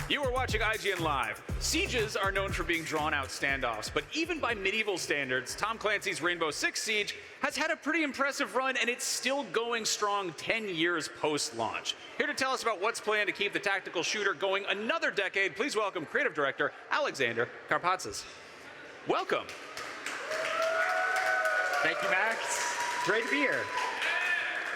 You are watching IGN Live. Sieges are known for being drawn-out standoffs, but even by medieval standards, Tom Clancy's Rainbow Six Siege has had a pretty impressive run, and it's still going strong 10 years post-launch. Here to tell us about what's planned to keep the tactical shooter going another decade, please welcome creative director Alexander Karpazis. Welcome. Thank you, Max. Great to be here.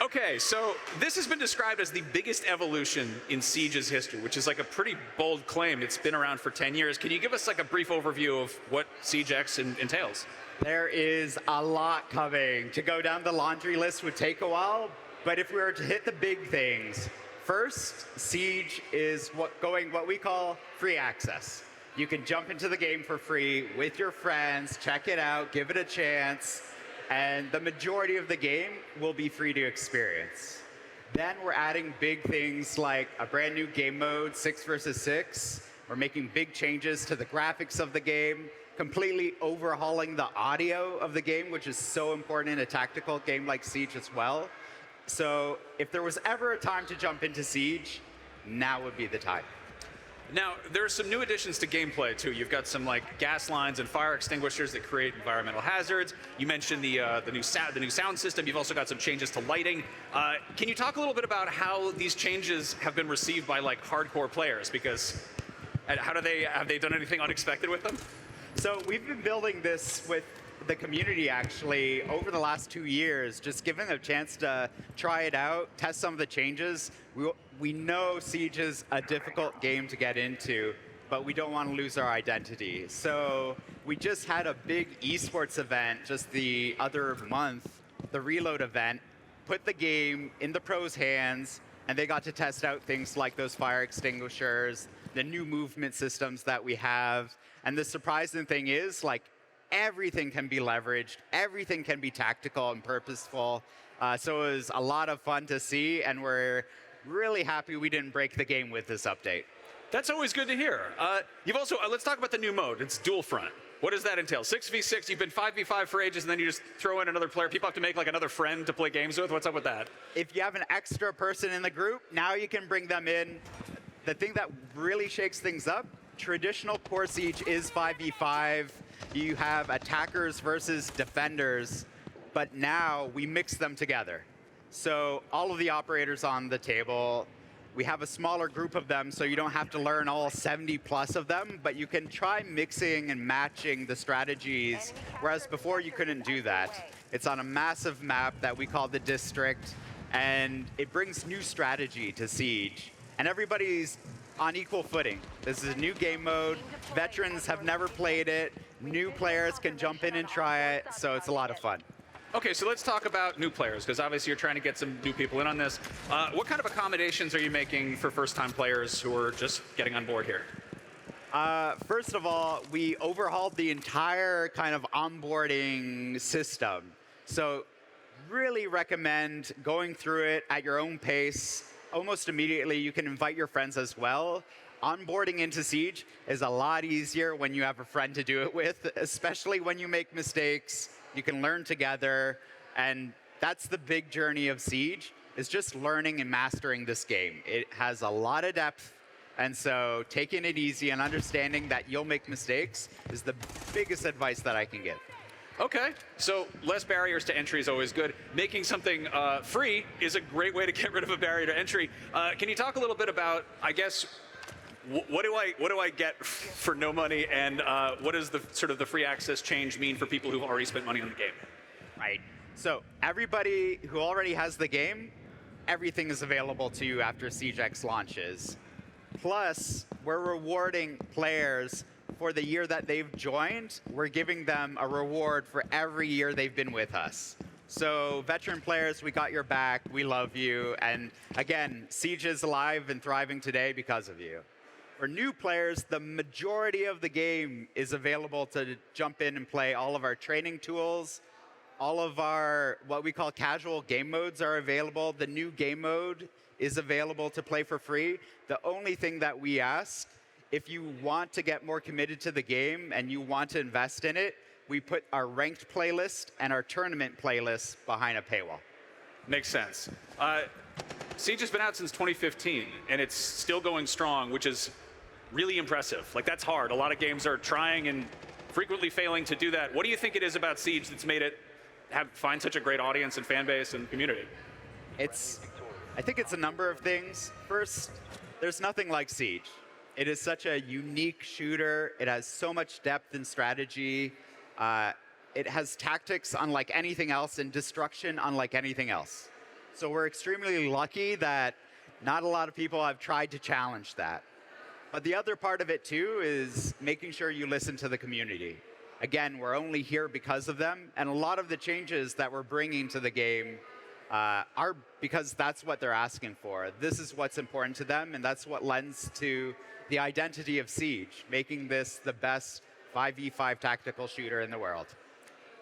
Okay, so this has been described as the biggest evolution in Siege's history, which is like a pretty bold claim. It's been around for 10 years. Can you give us like a brief overview of what Siege X entails? There is a lot coming. To go down the laundry list would take a while, but if we were to hit the big things, first, Siege is what we call free access. You can jump into the game for free with your friends, check it out, give it a chance, and the majority of the game will be free to experience. Then we're adding big things like a brand new game mode, 6 versus 6. We're making big changes to the graphics of the game, completely overhauling the audio of the game, which is so important in a tactical game like Siege as well. So if there was ever a time to jump into Siege, now would be the time. Now, there are some new additions to gameplay, too. You've got some like gas lines and fire extinguishers that create environmental hazards. You mentioned the new sound system. You've also got some changes to lighting. Can you talk a little bit about how these changes have been received by like hardcore players? Because have they done anything unexpected with them? So we've been building this with the community actually over the last 2 years, just giving them a chance to try it out, test some of the changes. We know Siege is a difficult game to get into, but we don't want to lose our identity. So we just had a big esports event just the other month, the Reload event, put the game in the pros' hands, and they got to test out things like those fire extinguishers, the new movement systems that we have. And the surprising thing is, like, everything can be leveraged, everything can be tactical and purposeful. So it was a lot of fun to see, and we're really happy we didn't break the game with this update. That's always good to hear. You've also, let's talk about the new mode. It's dual front. What does that entail? 6v6, you've been 5v5 for ages, and then you just throw in another player. People have to make like another friend to play games with. What's up with that? If you have an extra person in the group, now you can bring them in. The thing that really shakes things up, traditional core Siege is 5v5. You have attackers versus defenders, but now we mix them together. So all of the operators on the table, we have a smaller group of them, so you don't have to learn all 70 plus of them, but you can try mixing and matching the strategies, whereas before you couldn't do that. It's on a massive map that we call the District, and it brings new strategy to Siege, and everybody's on equal footing. This is a new game mode. Veterans have never played it. New players can jump in and try it, so it's a lot of fun. Okay, so let's talk about new players, because obviously you're trying to get some new people in on this. What kind of accommodations are you making for first-time players who are just getting on board here? First of all, we overhauled the entire kind of onboarding system. So really recommend going through it at your own pace. Almost immediately, you can invite your friends as well. Onboarding into Siege is a lot easier when you have a friend to do it with, especially when you make mistakes. You can learn together, and that's the big journey of Siege, is just learning and mastering this game. It has a lot of depth, and so taking it easy and understanding that you'll make mistakes is the biggest advice that I can give. Okay, so less barriers to entry is always good. Making something free is a great way to get rid of a barrier to entry. Can you talk a little bit about, I guess, what do I get for no money, and what does the sort of the free access change mean for people who've already spent money on the game? Right. So everybody who already has the game, everything is available to you after Siege X launches. Plus, we're rewarding players for the year that they've joined. We're giving them a reward for every year they've been with us. So veteran players, we got your back, we love you, and again, Siege is alive and thriving today because of you. For new players, the majority of the game is available to jump in and play. All of our training tools, all of our what we call casual game modes are available. The new game mode is available to play for free. The only thing that we ask, if you want to get more committed to the game and you want to invest in it, we put our ranked playlist and our tournament playlist behind a paywall. Makes sense. Siege has been out since 2015, and it's still going strong, which is really impressive. Like, that's hard. A lot of games are trying and frequently failing to do that. What do you think it is about Siege that's made it find such a great audience and fan base and community? I think it's a number of things. First, there's nothing like Siege. It is such a unique shooter. It has so much depth and strategy. It has tactics unlike anything else and destruction unlike anything else. So we're extremely lucky that not a lot of people have tried to challenge that. But the other part of it too is making sure you listen to the community. Again, we're only here because of them, and a lot of the changes that we're bringing to the game are because that's what they're asking for. This is what's important to them, and that's what lends to the identity of Siege, making this the best 5v5 tactical shooter in the world.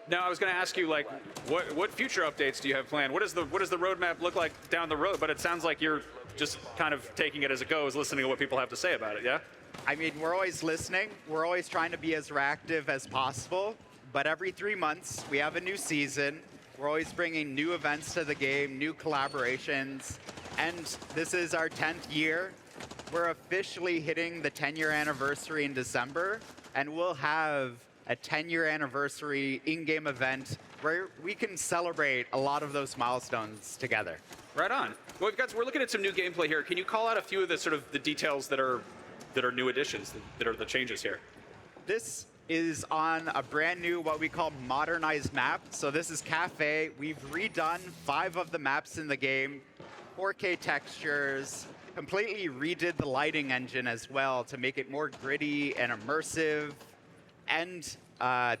Now, I was going to ask you, like, what future updates do you have planned? What does the roadmap look like down the road? But it sounds like you're just kind of taking it as it goes, listening to what people have to say about it, yeah? I mean, we're always listening. We're always trying to be as reactive as possible. But every 3 months, we have a new season. We're always bringing new events to the game, new collaborations. And this is our 10th year. We're officially hitting the 10-year anniversary in December. And we'll have a 10-year anniversary in-game event where we can celebrate a lot of those milestones together. Right on. Well, we're looking at some new gameplay here. Can you call out a few of the sort of the details that are new additions, that are the changes here? This is on a brand new, what we call modernized map. So this is Cafe. We've redone 5 of the maps in the game, 4K textures, completely redid the lighting engine as well to make it more gritty and immersive. And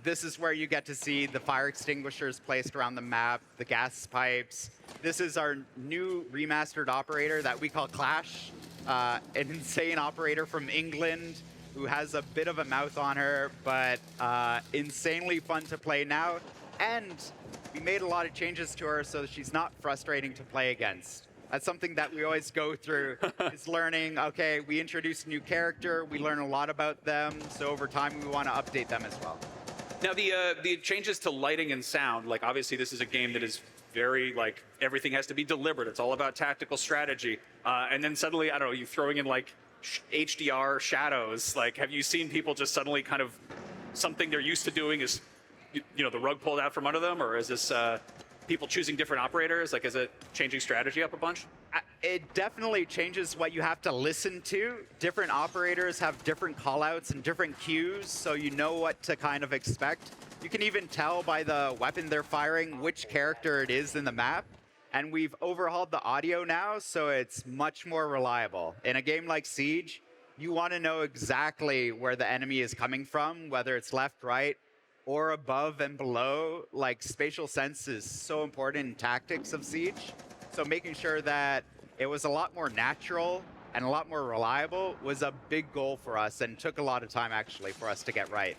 this is where you get to see the fire extinguishers placed around the map, the gas pipes. This is our new remastered operator that we call Clash, an insane operator from England who has a bit of a mouth on her, but insanely fun to play now. And we made a lot of changes to her so she's not frustrating to play against. That's something that we always go through, is learning, okay, we introduce a new character, we learn a lot about them, so over time we want to update them as well. Now, the changes to lighting and sound, like, obviously this is a game that is very, like, everything has to be deliberate. It's all about tactical strategy. And then suddenly, I don't know, you throwing in, like, HDR shadows. Like, have you seen people just suddenly kind of, something they're used to doing is, you know, the rug pulled out from under them? Or is this people choosing different operators? Like, is it changing strategy up a bunch? It definitely changes what you have to listen to. Different operators have different callouts and different cues, so you know what to kind of expect. You can even tell by the weapon they're firing which character it is in the map. And we've overhauled the audio now, so it's much more reliable. In a game like Siege, you want to know exactly where the enemy is coming from, whether it's left, right, or above and below. Like, spatial sense is so important in tactics of Siege. So making sure that it was a lot more natural and a lot more reliable was a big goal for us, and took a lot of time actually for us to get right.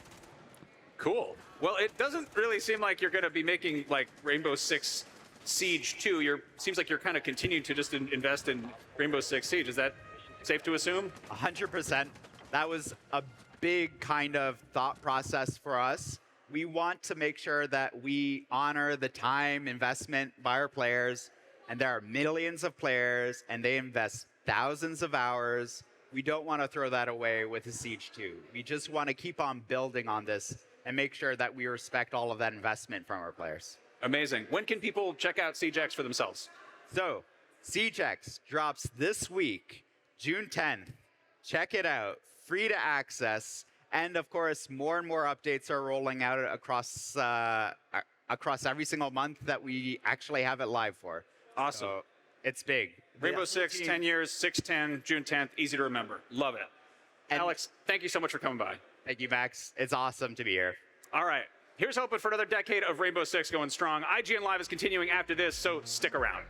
Cool. Well, it doesn't really seem like you're going to be making, like, Rainbow Six Siege 2. Seems like you're kind of continuing to just invest in Rainbow Six Siege. Is that safe to assume? 100%. That was a big kind of thought process for us. We want to make sure that we honor the time investment by our players, and there are millions of players, and they invest thousands of hours. We don't want to throw that away with the Siege 2. We just want to keep on building on this and make sure that we respect all of that investment from our players. Amazing. When can people check out SiegeX for themselves? So, SiegeX drops this week, June 10th. Check it out. Free to access. And of course, more and more updates are rolling out across every single month that we actually have it live for. Awesome. So, it's big. Rainbow Six, 10 years, 6/10, June 10th. Easy to remember. Love it. And Alex, thank you so much for coming by. Thank you, Max. It's awesome to be here. All right. Here's hoping for another decade of Rainbow Six going strong. IGN Live is continuing after this, so stick around.